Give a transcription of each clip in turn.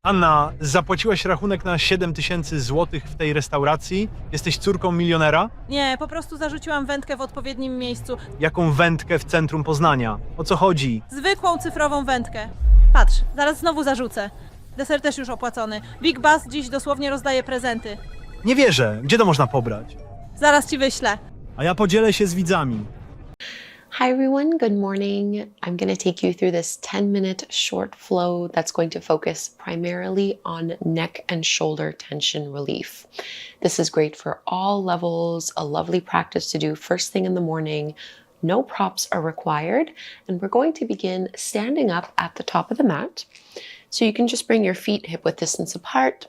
Anna, zapłaciłaś rachunek na 7000 złotych w tej restauracji? Jesteś córką milionera? Nie, po prostu zarzuciłam wędkę w odpowiednim miejscu. Jaką wędkę w centrum Poznania? O co chodzi? Zwykłą cyfrową wędkę. Patrz, zaraz znowu zarzucę. Deser też już opłacony. Big Bass dziś dosłownie rozdaje prezenty. Nie wierzę. Gdzie to można pobrać? Zaraz ci wyślę. A ja podzielę się z widzami. Hi everyone, good morning. I'm going to take you through this 10-minute short flow that's going to focus primarily on neck and shoulder tension relief. This is great for all levels, a lovely practice to do first thing in the morning. No props are required, and we're going to begin standing up at the top of the mat. So you can just bring your feet hip-width distance apart.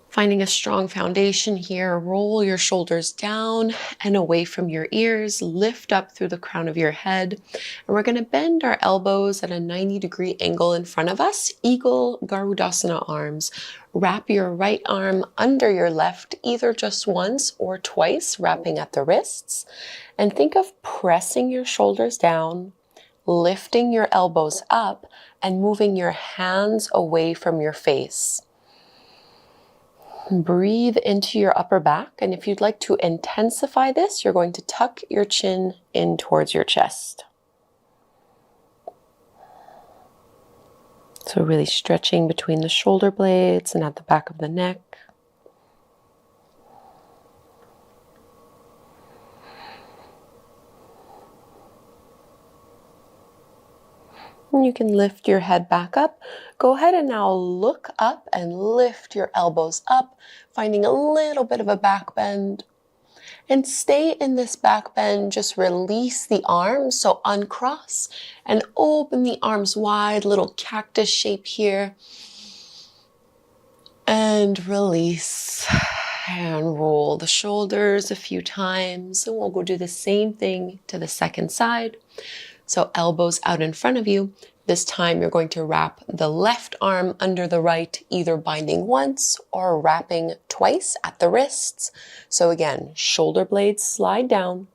Finding a strong foundation here, roll your shoulders down and away from your ears, lift up through the crown of your head. And we're going to bend our elbows at a 90-degree angle in front of us, Eagle Garudasana arms. Wrap your right arm under your left, either just once or twice, wrapping at the wrists. And think of pressing your shoulders down, lifting your elbows up, and moving your hands away from your face. Breathe into your upper back, and if you'd like to intensify this, you're going to tuck your chin in towards your chest. So really stretching between the shoulder blades and at the back of the neck. And you can lift your head back up. Go ahead and now look up and lift your elbows up, finding a little bit of a back bend. And stay in this back bend, just release the arms, so uncross and open the arms wide, little cactus shape here. And release and roll the shoulders a few times. And we'll go do the same thing to the second side. So elbows out in front of you. This time you're going to wrap the left arm under the right, either binding once or wrapping twice at the wrists. So again, shoulder blades slide down,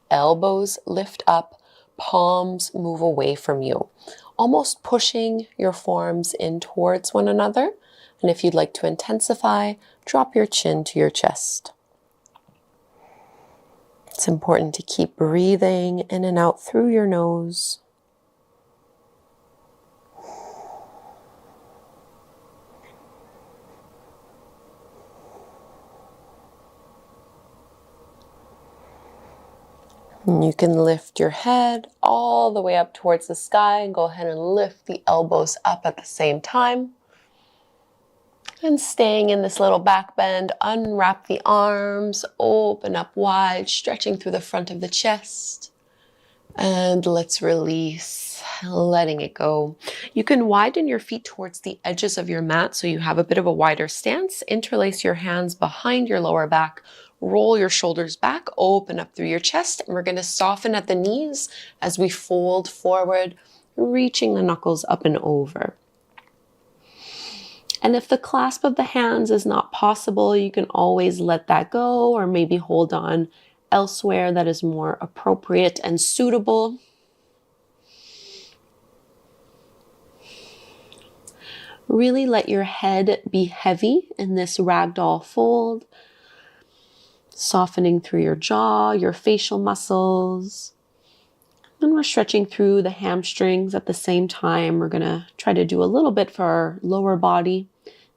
elbows lift up, palms move away from you, almost pushing your forearms in towards one another. And if you'd like to intensify, drop your chin to your chest. It's important to keep breathing in and out through your nose. And you can lift your head all the way up towards the sky and go ahead and lift the elbows up at the same time. And staying in this little back bend, unwrap the arms, open up wide, stretching through the front of the chest. And let's release, letting it go. You can widen your feet towards the edges of your mat so you have a bit of a wider stance. Interlace your hands behind your lower back. Roll your shoulders back, open up through your chest. And we're going to soften at the knees as we fold forward, reaching the knuckles up and over. And if the clasp of the hands is not possible, you can always let that go or maybe hold on elsewhere that is more appropriate and suitable. Really let your head be heavy in this ragdoll fold, softening through your jaw, your facial muscles. And we're stretching through the hamstrings at the same time. We're going to try to do a little bit for our lower body,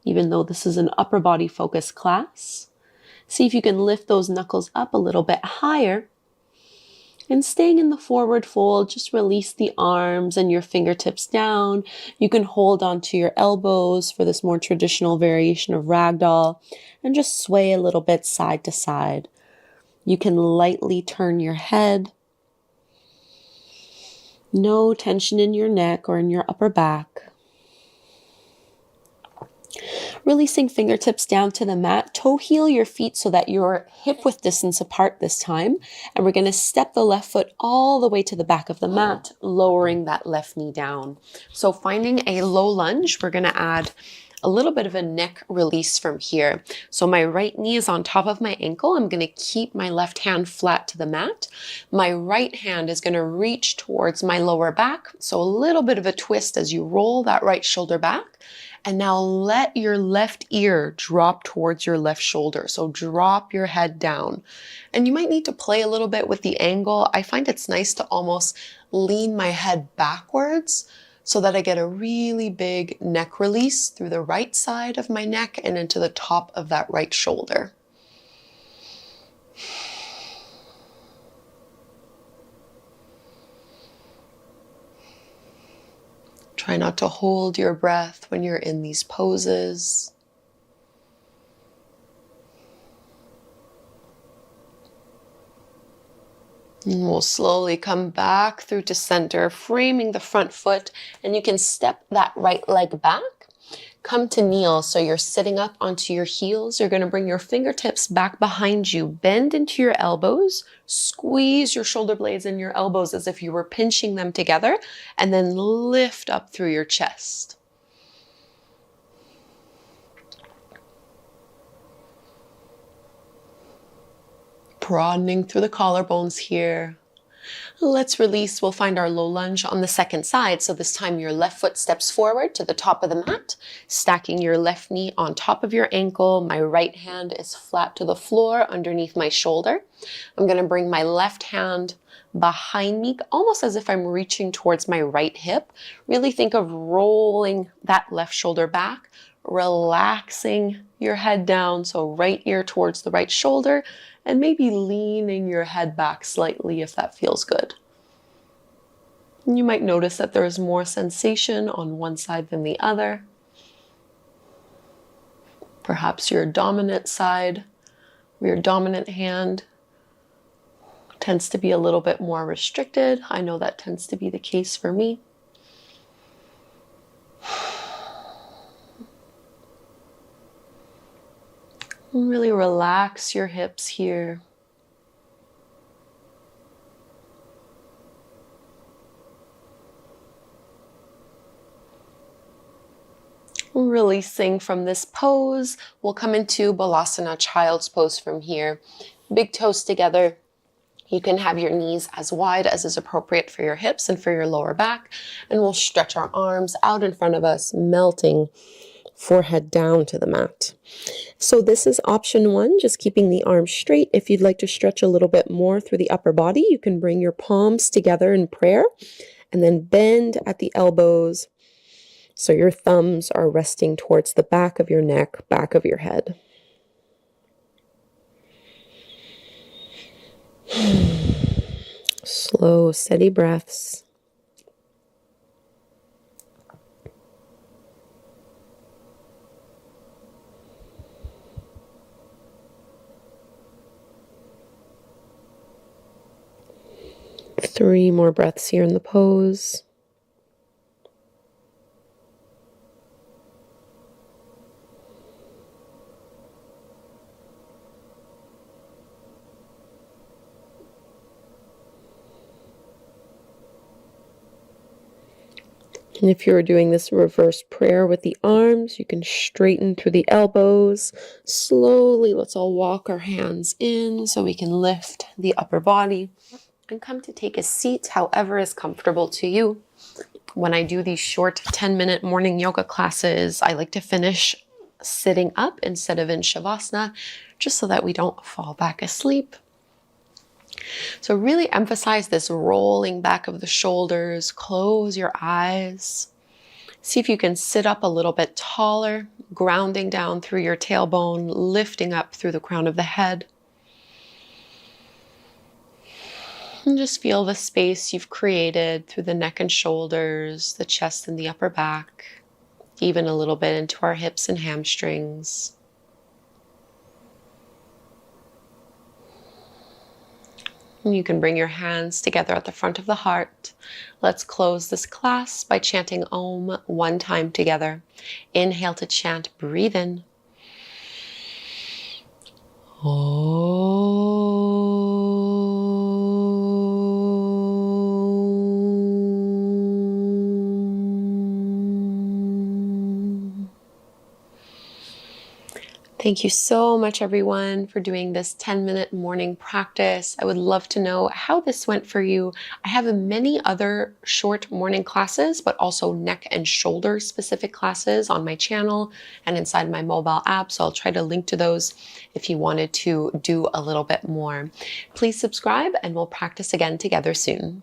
even though this is an upper body focused class. See if you can lift those knuckles up a little bit higher. And staying in the forward fold, just release the arms and your fingertips down. You can hold onto your elbows for this more traditional variation of ragdoll and just sway a little bit side to side. You can lightly turn your head. No tension in your neck or in your upper back. Releasing fingertips down to the mat. Toe heel your feet so that you're hip width distance apart this time. And we're going to step the left foot all the way to the back of the mat, lowering that left knee down. So finding a low lunge, we're going to add a little bit of a neck release from here. So my right knee is on top of my ankle. I'm going to keep my left hand flat to the mat. My right hand is going to reach towards my lower back. So a little bit of a twist as you roll that right shoulder back. And now let your left ear drop towards your left shoulder. So drop your head down. And you might need to play a little bit with the angle. I find it's nice to almost lean my head backwards so that I get a really big neck release through the right side of my neck and into the top of that right shoulder. Try not to hold your breath when you're in these poses. And we'll slowly come back through to center, framing the front foot, and you can step that right leg back. Come to kneel, so you're sitting up onto your heels. You're going to bring your fingertips back behind you. Bend into your elbows. Squeeze your shoulder blades and your elbows as if you were pinching them together. And then lift up through your chest. Broadening through the collarbones here. Let's release. We'll find our low lunge on the second side. So this time your left foot steps forward to the top of the mat, stacking your left knee on top of your ankle. My right hand is flat to the floor underneath my shoulder. I'm going to bring my left hand behind me, almost as if I'm reaching towards my right hip. Really think of rolling that left shoulder back, relaxing your head down. So right ear towards the right shoulder, and maybe leaning your head back slightly if that feels good. And you might notice that there is more sensation on one side than the other. Perhaps your dominant side, your dominant hand tends to be a little bit more restricted. I know that tends to be the case for me. Really relax your hips here. Releasing from this pose, we'll come into Balasana, child's pose from here. Big toes together. You can have your knees as wide as is appropriate for your hips and for your lower back. And we'll stretch our arms out in front of us, melting forehead down to the mat. So this is option one, just keeping the arms straight. If you'd like to stretch a little bit more through the upper body, you can bring your palms together in prayer and then bend at the elbows so your thumbs are resting towards the back of your neck, back of your head. Slow, steady breaths. Three more breaths here in the pose. And if you're doing this reverse prayer with the arms, you can straighten through the elbows. Slowly, let's all walk our hands in so we can lift the upper body and come to take a seat however is comfortable to you. When I do these short 10-minute morning yoga classes, I like to finish sitting up instead of in Shavasana, just so that we don't fall back asleep. So really emphasize this rolling back of the shoulders. Close your eyes. See if you can sit up a little bit taller, grounding down through your tailbone, lifting up through the crown of the head. And just feel the space you've created through the neck and shoulders, the chest and the upper back, even a little bit into our hips and hamstrings. And you can bring your hands together at the front of the heart. Let's close this class by chanting Om one time together. Inhale to chant, breathe in. Om. Thank you so much, everyone, for doing this 10-minute morning practice. I would love to know how this went for you. I have many other short morning classes, but also neck and shoulder specific classes on my channel and inside my mobile app. So I'll try to link to those if you wanted to do a little bit more. Please subscribe and we'll practice again together soon.